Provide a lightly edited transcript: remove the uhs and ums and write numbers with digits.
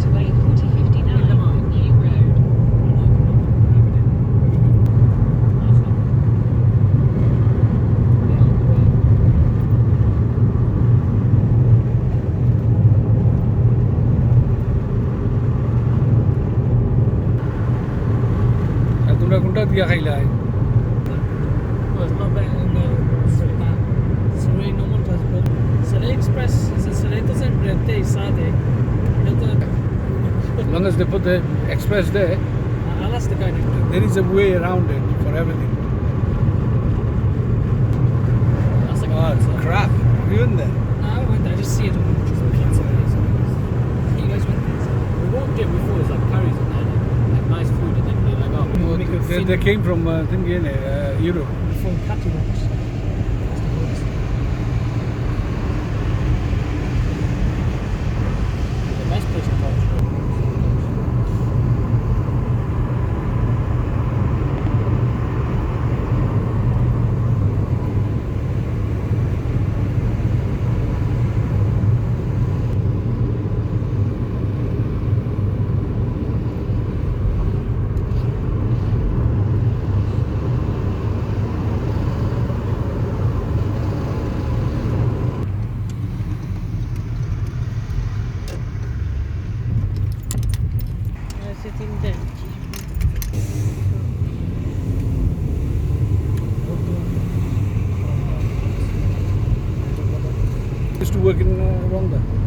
motorway 4059 New Road. তোমরা কোনটা দিয়া খাইলা Well, it's not better than the Saray normal transport. Saray Express is a Saray doesn't prende i sade. as long as they put the express there, I'll ask the guy next door. there is a way around it for everything. That's like Oh, it's crap. You in there? No, I went there. I just see it on you guys went there. We walked in before. There's like curries in there, like nice food, and then they're like, oh, we Oh, make a they came from Europe. from Catty Box. The best place in Portugal. Sitting there. Used to work in Rwanda.